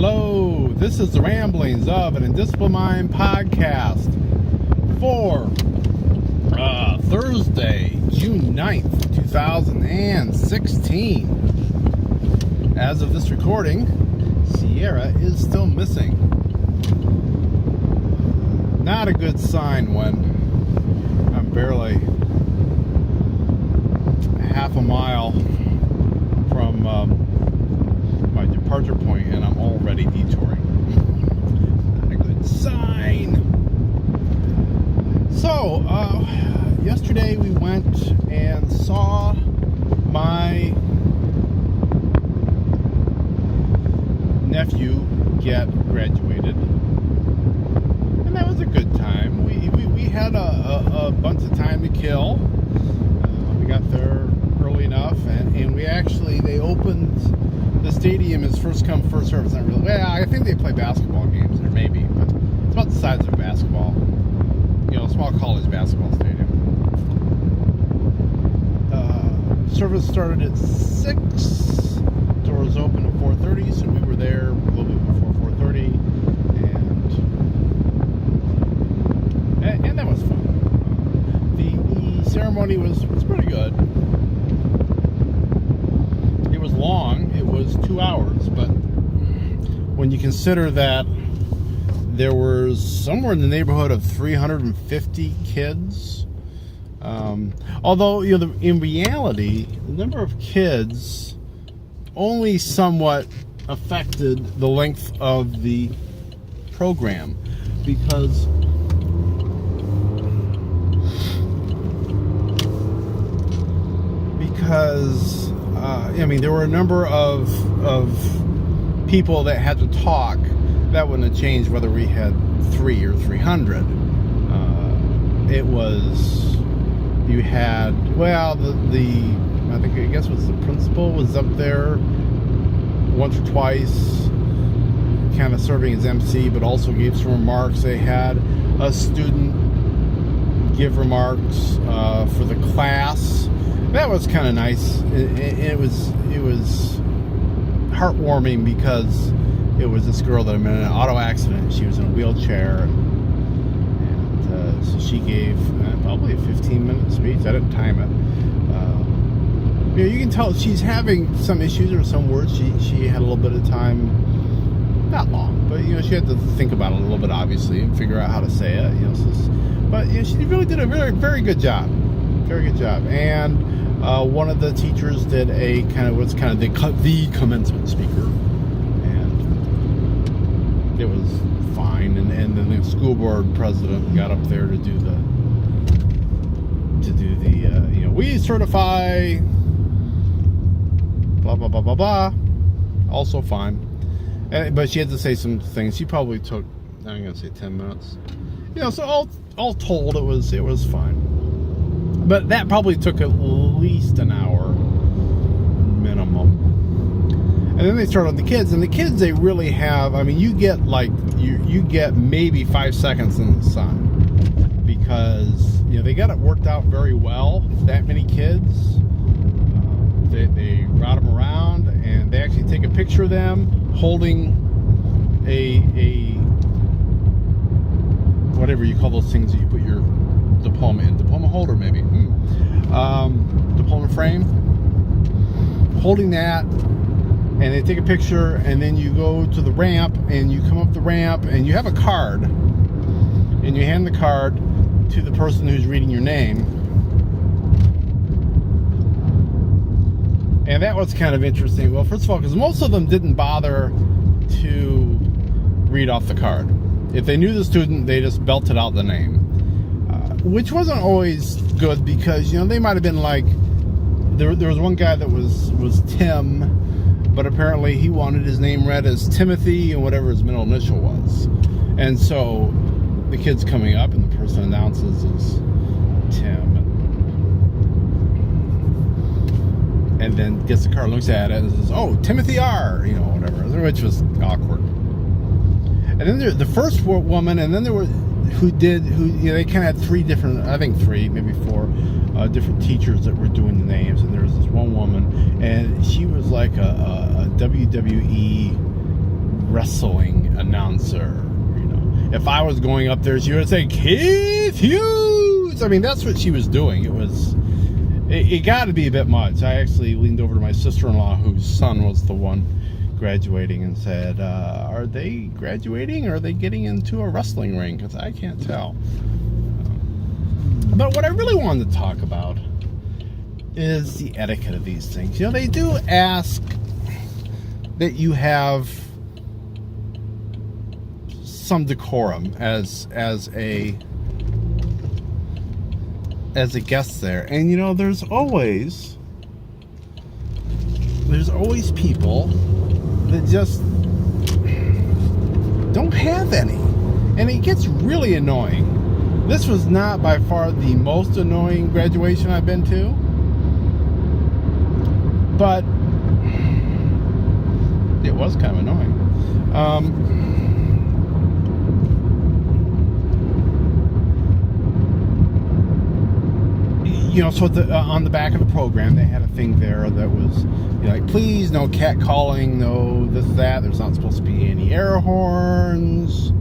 Hello, this is the Ramblings of an Indisciplined Mind podcast for Thursday, June 9th, 2016. As of this recording, Sierra is still missing. Not a good sign when I'm barely half a mile from my departure point and I'm already detouring. Not a good sign. So, yesterday we went and saw my nephew get graduated. And that was a good time. We had a bunch of time to kill. We got there early enough, and they opened the stadium is first come, first serve. It's not really, well, I think they play basketball games there, maybe, but it's about the size of a basketball, small college basketball stadium. Service started at 6, doors open at 4:30, so we were there a little bit before 4:30, and that was fun. The ceremony was pretty good. It was long. It was 2 hours, but when you consider that there was somewhere in the neighborhood of 350 kids, although in reality the number of kids only somewhat affected the length of the program, because there were a number of people that had to talk. That wouldn't have changed whether we had 3 or 300. It was, you had, I guess it was the principal was up there once or twice, kind of serving as MC, but also gave some remarks. They had a student give remarks for the class. That was kind of nice. It was heartwarming because it was this girl that had been in an auto accident. She was in a wheelchair, and so she gave probably a 15-minute speech. I didn't time it. You can tell she's having some issues or some words. She had a little bit of time, not long, but she had to think about it a little bit, obviously, and figure out how to say it. But she really did a very, very good job. Very good job. And one of the teachers did the commencement speaker, and it was fine. And then the school board president got up there to do the we certify blah blah blah blah blah. Also fine, but she had to say some things. She probably took, I'm gonna say 10 minutes. So all told, it was fine. But that probably took at least an hour minimum. And then they start on the kids, and the kids, they really have, you get you get maybe 5 seconds in the sun, because they got it worked out very well. That many kids, they route them around, and they actually take a picture of them holding a whatever you call those things that you put your diploma holder, maybe diploma frame, holding that, and they take a picture, and then you go to the ramp, and you come up the ramp, and you have a card, and you hand the card to the person who's reading your name. And that was kind of interesting. Well, first of all, because most of them didn't bother to read off the card. If they knew the student, they just belted out the name. Which wasn't always good, because they might have been like, there was one guy that was Tim, but apparently he wanted his name read as Timothy and whatever his middle initial was. And so the kid's coming up, and the person announces as Tim, and then gets the card, looks at it, and says, "Oh, Timothy R," whatever, which was awkward. And then the first woman, and then there were they kind of had 3 different, I think 3, maybe 4 different teachers that were doing the names. And there was this one woman, and she was like a WWE wrestling announcer. If I was going up there, she would say, Keith Hughes! I mean, that's what she was doing. It got to be a bit much. I actually leaned over to my sister-in-law, whose son was the one graduating, and said, are they graduating, or are they getting into a wrestling ring? Because I can't tell. But what I really wanted to talk about is the etiquette of these things. They do ask that you have some decorum as a guest there, and there's always people that just don't have any, and it gets really annoying. This was not by far the most annoying graduation I've been to, but it was kind of annoying. So on the back of the program, they had a thing there that was, like, please, no cat calling, no this, that. There's not supposed to be any air horns.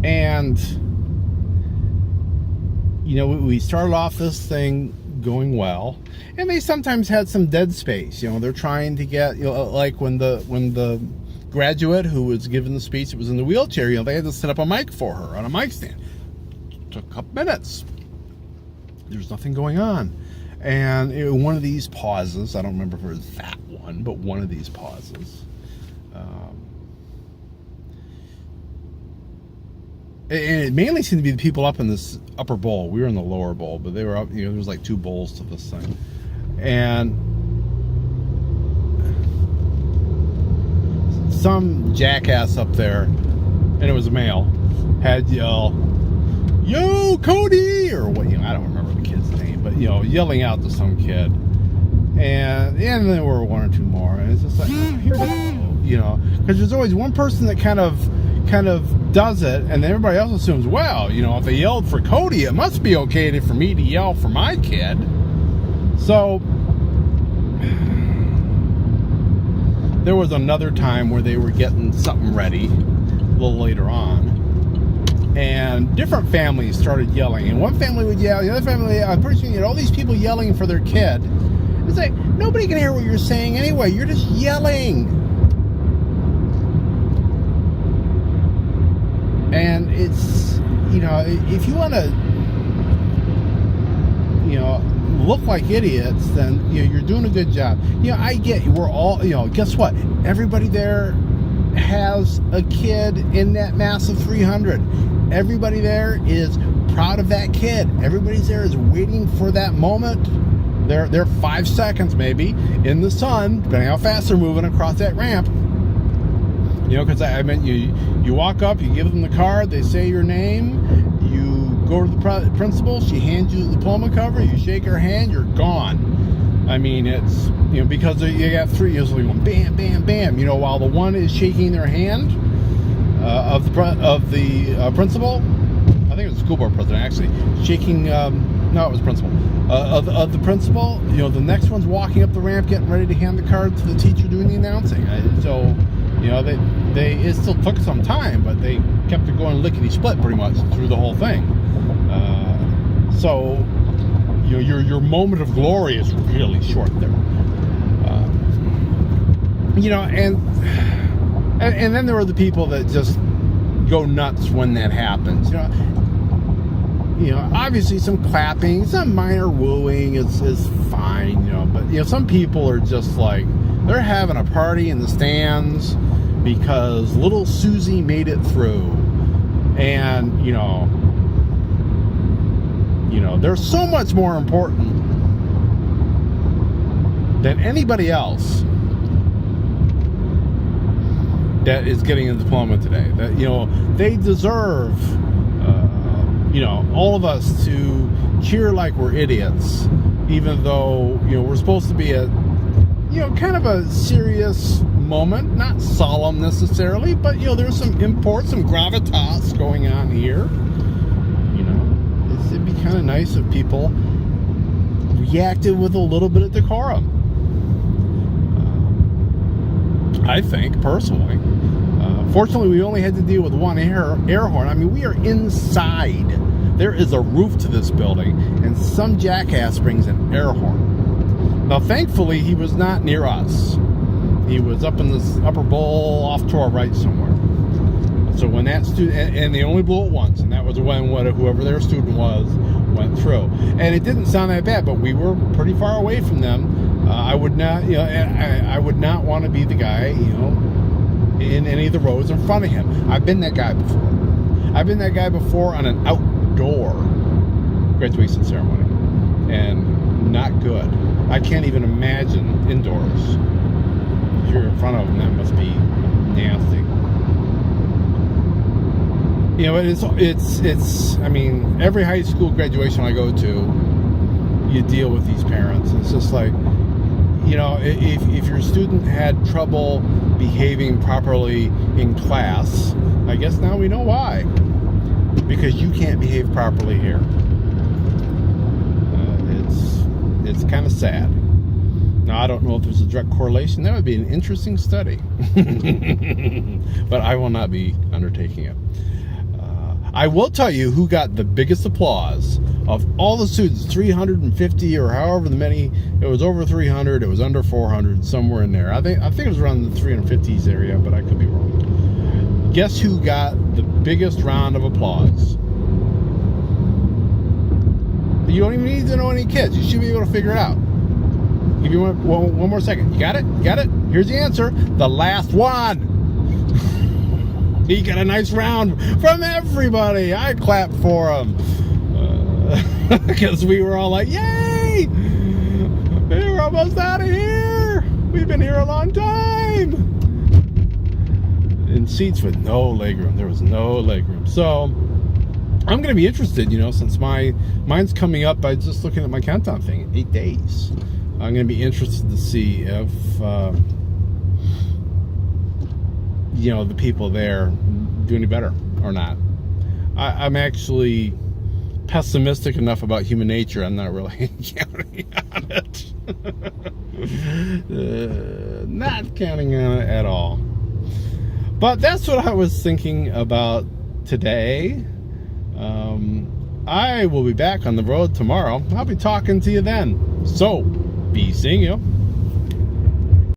And, we started off this thing going well, and they sometimes had some dead space. They're trying to get, like when the graduate who was giving the speech, it was in the wheelchair, they had to set up a mic for her on a mic stand. It took a couple minutes. There's nothing going on. And one of these pauses, I don't remember if it was that one, but one of these pauses, and it mainly seemed to be the people up in this upper bowl. We were in the lower bowl, but they were up, there was like 2 bowls to this thing. And some jackass up there, and it was a male, had yell, "Yo, Cody!" or what, I don't remember the kid's name, but yelling out to some kid. And there were 1 or 2 more, and it's just like, here we go, because there's always one person that kind of does it, and then everybody else assumes, well, if they yelled for Cody, it must be okay for me to yell for my kid. So there was another time where they were getting something ready a little later on, and different families started yelling, and one family would yell, the other family, I'm pretty sure you had all these people yelling for their kid. It's like, nobody can hear what you're saying anyway, you're just yelling. And it's, if you want to, look like idiots, then, you're doing a good job. I get, we're all, guess what? Everybody there has a kid in that mass of 300. Everybody there is proud of that kid. Everybody there is waiting for that moment. They're 5 seconds maybe in the sun, depending how fast they're moving across that ramp. Because I meant you walk up, you give them the card, they say your name, you go to the principal, she hands you the diploma cover, you shake her hand, you're gone. I mean, it's, because you got 3, usually going bam, bam, bam, while the one is shaking their hand of the principal. I think it was the school board president, actually, shaking, no, it was principal. Of the principal, the next one's walking up the ramp, getting ready to hand the card to the teacher doing the announcing. It still took some time, but they kept it going lickety-split pretty much through the whole thing. So your moment of glory is really short there. And then there are the people that just go nuts when that happens. Obviously some clapping, some minor wooing is fine, but some people are just like, they're having a party in the stands because little Susie made it through. And, they're so much more important than anybody else that is getting a diploma today. That, they deserve, all of us to cheer like we're idiots, even though, we're supposed to be a, kind of a serious moment, not solemn necessarily, but, there's some import, some gravitas going on here. It'd be kind of nice if people reacted with a little bit of decorum. I think, personally. Fortunately, we only had to deal with one air horn. I mean, we are inside. There is a roof to this building, and some jackass brings an air horn. Now, thankfully, he was not near us. He was up in this upper bowl off to our right somewhere. So when that student, and they only blew it once, and that was when whoever their student was went through. And it didn't sound that bad, but we were pretty far away from them. I would not, I would not want to be the guy, in any of the rows in front of him. I've been that guy before. I've been that guy before on an outdoor graduation ceremony, and not good. I can't even imagine indoors. If you're in front of them, that must be nasty. It's. I mean, every high school graduation I go to, you deal with these parents. It's just like, if your student had trouble behaving properly in class, I guess now we know why. Because you can't behave properly here. It's kind of sad. Now, I don't know if there's a direct correlation. That would be an interesting study. But I will not be undertaking it. I will tell you who got the biggest applause of all the students, 350 or however many. It was over 300, it was under 400, somewhere in there. I think it was around the 350s area, but I could be wrong. Guess who got the biggest round of applause? You don't even need to know any kids. You should be able to figure it out. Give you one more second. You got it? You got it? Here's the answer. The last one. He got a nice round from everybody. I clapped for him. Because we were all like, yay! We're almost out of here. We've been here a long time. In seats with no legroom. There was no legroom. So, I'm going to be interested, since mine's coming up by just looking at my countdown thing, 8 days. I'm going to be interested to see if, the people there do any better or not. I'm actually pessimistic enough about human nature. I'm not really counting on it. Not counting on it at all. But that's what I was thinking about today. I will be back on the road tomorrow. I'll be talking to you then. So, be seeing you.